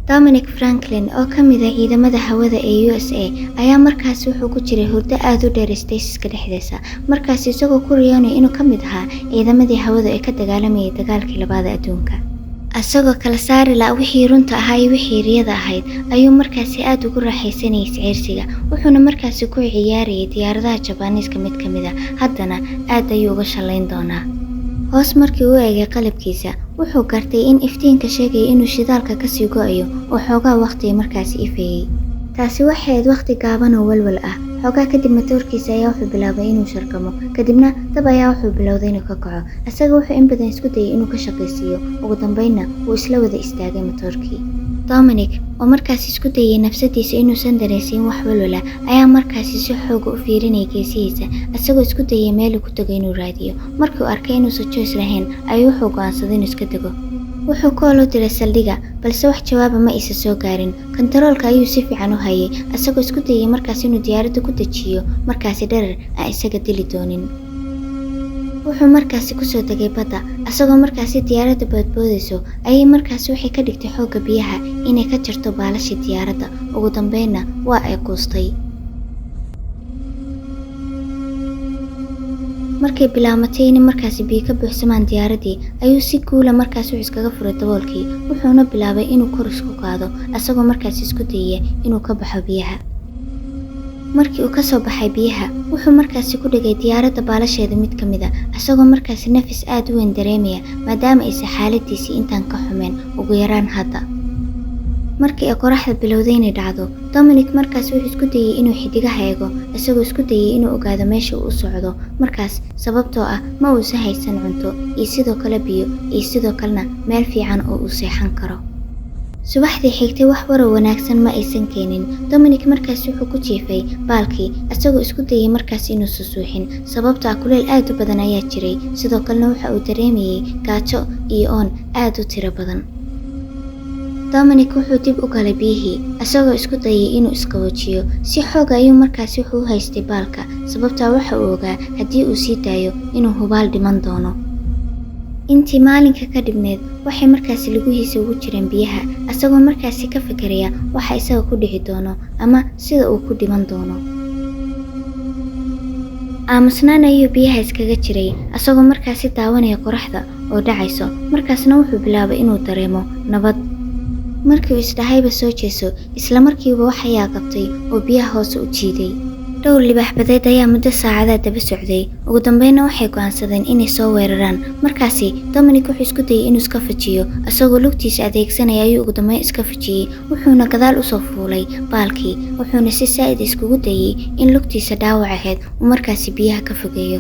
Dominic Franklin oo ka mid ah ciidamada hawada ee USA ayaa markaas wuxuu ku jiray hurdo aad u dheer stasis-ka dhexdiisa markaas isagoo ku riyoonaya inuu ka mid ahaa ciidamadii hawada ee ka dagaalamayay dagaalkii labaad adduunka. Asagoo kala saari la wixii runta ahaa iyo wixii riyada ahayd ayuu markaasi aad ugu raaxaysanayay sicirsiga wuxuuna markaasi ku ciyaarayay diyaaradaha Jabaaniiska mid ka mid ah haddana aad ayuu uga shalayn doonaa. Hoos markii uu eegay qalabkiisa wuxuu gartay in iftiinka sheegay inuu shidaalka ka sii go'ayo oo xoogaa waqti markaasi ifeeyay. Taasi waxay ahayd waqti gaaban oo walwal ah. Xoogaa kadib matoorkiisa ayaa wuxuu bilaabay inuu sharkamo kadibna dab ayaa wuxuu bilowday inuu ka kaco. Asaga wuxuu in badan isku dayay inuu ka shaqaysiiyo ugu dambeynna uu isla wada istaagay matoorkii. Dominic oo markaasi isku dayay nafsadiisa inuusan dareensin wax walwala ayaa markaasi si xoog u fiirinayay geesihiisa asagoo isku dayay meel uu ku tago inuu raadiyo. Markii uu arkay inuusan choice lahayn ayuu wuxuu go'aansaday inuu iska tago. Wuxuu koolo diray saldhigga balse wax jawaab ma isa soo gaarin. Kontaroolka ayuu si fiican u hayay asagoo isku dayay markaasi inuu diyaaradda ku dajiyo markaasi dherer aan isaga dili doonin. Wuxuu markaasi ku soo tagay badda asagoo markaasi diyaaradda boodboodayso ayay markaasi waxay ka dhigtay xoogga biyaha inay ka jarto baalashii diyaaradda ugu dambeynna waa ay quustay. Markay bilaamatay in markaasi biyo ka buuxsamaan diyaaraddii ayuu si guula markaasi wuxuu iskaga furay daboolkii wuxuuna bilaabay inuu kor isku qaado asagoo markaasi isku dayay inuu ka baxo biyaha. Markii uu ka soo baxay biyaha wuxuu markaasi ku dhigay diyaaradda baalasheeda mid ka mid ah asagoo markaasi nafis aad u weyn dareemaya maadaama aysan xaaladiisii intaan ka xumeen ugu yaraan hadda. Markii ay qoraxda bilowday inay dhacdo Dominic markaas wuxuu isku dayay inuu xidigaha eego asagoo isku dayay inuu ogaado meesha uu u socdo markaas sababtoo ah ma uusan haysan cunto iyo sidoo kale biyo iyo sidoo kalena meel fiican oo uu seexan karo. Subaxdii xigtay wax war wanaagsan ma aysan keenin. Dominic markaas wuxuu ku jiifay baalkii asagoo isku dayay markaas inuu suuxin sababtoo ah kuleel aad u badan ayaa jiray sidoo kalena waxa uu dareemayay gaajo iyo oon aad u tiro badan. Dominic wuxuu dib u galay biyihii asagoo isku dayay inuu isqaboojiyo si xoog ayuu markaasi wuxuu u haystay baalka sababtoo waxa uu ogaa haddii uu sii daayo inuu hubaal dhiman doono. Intii maalinka ka dhibneed waxay markaasi lugihiisa ugu jireen biyaha asagoo markaasi ka fikiraya waxa isaga ku dhici doono ama sida uu ku dhiman doono. Aamusnaan ayuu biyaha iskaga jiray asagoo markaasi daawanaya qoraxda oo dhacayso markaasna wuxuu bilaabay inuu dareemo nabad. Markii uu isdhahayba soo jeeso isla markiiba waxayaa qabtay oo biyaha hoose u jiiday. Dhowr libaax badeed ayaa muddo saacadaad daba socday ugu dambeynna waxay go'aansadeen inay soo weeraraan. Markaasi Dominic wuxuu isku dayay inuu iska fajiyo asagoo lugtiisa adeegsanaya ayuu ugu dambeyn iska fajiyay wuxuuna gadaal u soo fuulay baalkii wuxuuna si saa'id iskugu dayay in lugtiisa dhaawac ahayd uu markaasi biyaha ka fogeeyo.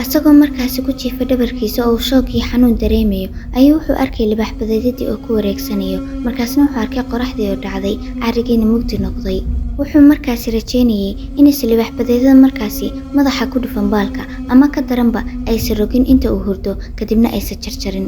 asagoo markaasi ku jiifa dhabarkiisa oo shoog iyo xanuun dareemayo ayuu wuxuu arkay libaax badeedadii oo ku wareegsanayo markaasna wuxuu arkay qoraxdii oo dhacday carigiina mugdi noqday. Wuxuu markaasi rajeynayay inaysa libaax badeedada markaasi madaxa ku dhufan baalka ama ka daranba aysan rogin inta uu hurdo kadibna aysan jarjarin.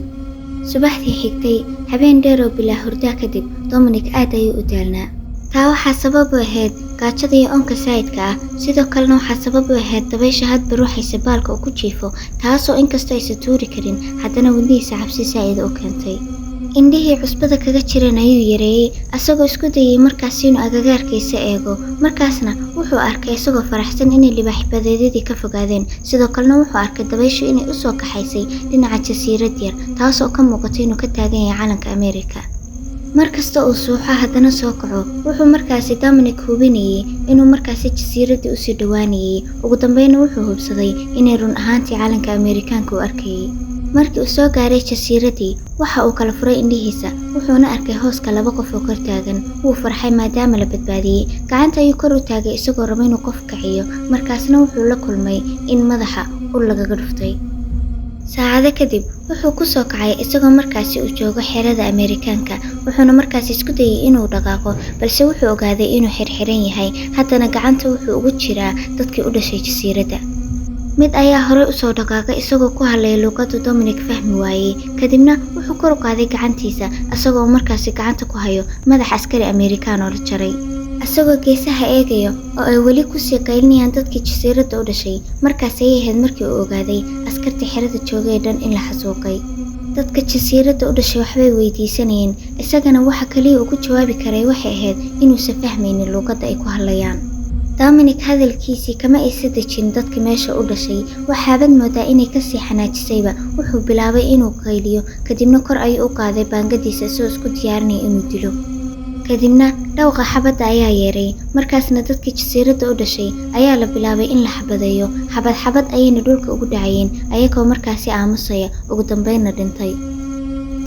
Subaxdii xigtay habeen dheer oo bilaa hurdaa kadib Dominic aad ayuu u daalnaa. taa waxaa sabab u ahayd gaajada iyo oonka saayidka ah sidoo kalena waxaa sabab u ahayd dabaysha hadba ruuxaysa baalka uu ku jiifo taasoo inkastoo aysan tuuri karin haddana wadnihiisa cabsi saa'id u keentay. Indhihii cusbada kaga jireen ayuu yareeyay asagoo isku dayay markaasi inuu agagaarkiisa eego markaasna wuxuu arkay isagoo faraxsan inay libaax badeedadii ka fogaadeen sidoo kalena wuxuu arkay dabayshu inay u soo kaxaysay dhinaca jasiirad yar taasoo ka muuqatay inuu ka taagan yahay calanka Ameerika. markasta uu suuxa haddana soo kaco wuxuu markaasi Dominic hubinayay inuu markaasi jasiiradii u sii dhawaanayay ugu dambeyn wuxuu hubsaday inay run ahaantii calanka Ameerikaanka uu arkayay. Markii uu soo gaaray jasiiradii waxa uu kala furay indhihiisa wuxuuna arkay hooska laba qof oo kor taagan. Wuu farxay maadaama la badbaadiyay gacanta ayuu kor u taagay isagoo raba inuu qof kaciyo markaasna wuxuu la kulmay in madaxa ul lagaga dhuftay. saacado kadib wuxuu ku soo kacay isagoo markaasi uu joogo xerada Ameerikaanka wuxuuna markaasi isku dayay inuu dhaqaaqo balse wuxuu ogaaday inuu xirxiran yahay haddana gacanta wuxuu ugu jiraa dadkii u dhashay jasiiradda. mid ayaa hore u soo dhaqaaqay isagoo ku hadlay luqadda Dominic fahmi waayay kadibna wuxuu kor u qaaday gacantiisa asagoo markaasi gacanta ku hayo madax askari Ameerikaan oo la jaray. asagoo geesaha eegayo oo ay weli ku sii qaylinayaan dadkii jasiiradda u dhashay markaas ayay ahayd markii uu ogaaday askartii xerada joogay dhan in la xasuuqay. dadka jasiiradda u dhashay waxbay weydiisanayeen, isagana waxa kaliya ugu jawaabi karay waxay ahayd inuusan fahmaynin luuqadda ay ku hadlayaan. Dominic hadalkiisii kama aysa dejin dadka meesha u dhashay, waxaabad moodaa inay kasii xanaajisayba. Wuxuu bilaabay inuu qayliyo, kadibna kor ayuu u qaaday baangadiisa isagoo isku diyaarinaya inuu dilo. kadibna dhawqa xabadda ayaa yeeray, markaasna dadkii jasiiradda u dhashay ayaa la bilaabay in la xabadeeyo. xabad ayayna dhulka ugu dhacayeen ayagoo markaasi aamusaya, ugu dambeynna dhintay.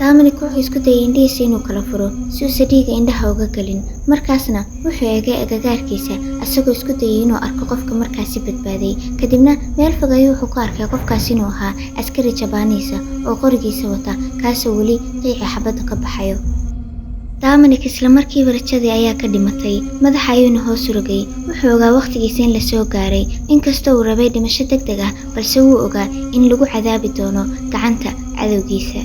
Dominic wuxuu isku dayay indhihiisa inuu kala furo si uusan dhiiga indhaha uga galin, markaasna wuxuu eegay agagaarkiisa asagoo isku dayay inuu arko qofka markaasi badbaaday. kadibna meel fog ayuu wuxuu ku arkay qofkaasi inuu ahaa askari Jabaaniisa oo qorigiisa wata, kaasoo weli qiica xabadda ka baxayo. Dominic isla markiiba rajadii ayaa ka dhimatay, madaxa ayuuna hoos u rogay. wuxuu ogaa waqtigiisa in la soo gaaray, inkastoo uu rabay dhimasho degdeg ah, balse wuu ogaa in lagu cadaabi doono gacanta cadowgiisa.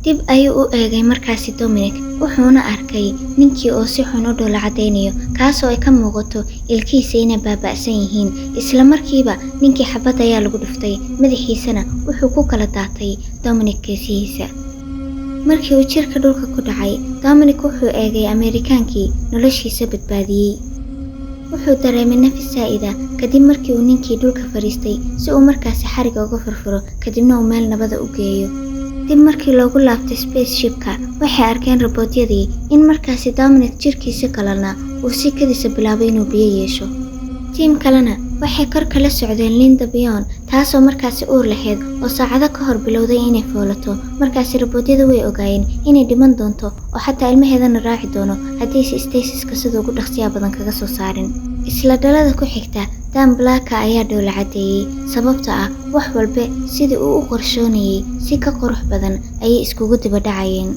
dib ayuu u eegay markaasi Dominic, wuxuuna arkay ninkii oo si xun u dhoola cadaynayo, kaasoo ay ka muuqato ilkiisa inay baaba'san yihiin. isla markiiba ninkii xabad ayaa lagu dhuftay, madaxiisana wuxuu ku kala daatay Dominic geesihiisa. markii uu jirka dhulka ku dhacay, Dominic wuxuu eegay Ameerikaankii noloshiisa badbaadiyey. wuxuu dareemay nafis saa'ida kadib markii uu ninkii dhulka fadhiistay si uu markaasi xariga uga furfuro, kadibna uu meel nabada u geeyo. dib markii loogu laabtay spaceshipka, waxay arkeen robootyadii in markaasi Dominic jirkiisa kalena uu si kadisa bilaabay inuu biyo yeesho. tiim kalena waxay kor kala socdeen Linda Bion, taasoo markaasi uur lahayd oo saacado ka hor bilowday inay foolato. markaasi robootyada way ogaayeen inay dhiman doonto oo xataa ilmaheedana raaci doono haddiise stasiska sida ugu dhaqsiya badan kaga soo saarin. isla dhalada ku xigta, Dan Black ayaa dhoola cadeeyey, sababta ah wax walba sidii uu u qorshoonayay si ka qurux badan ayay iskugu daba dhacayeen.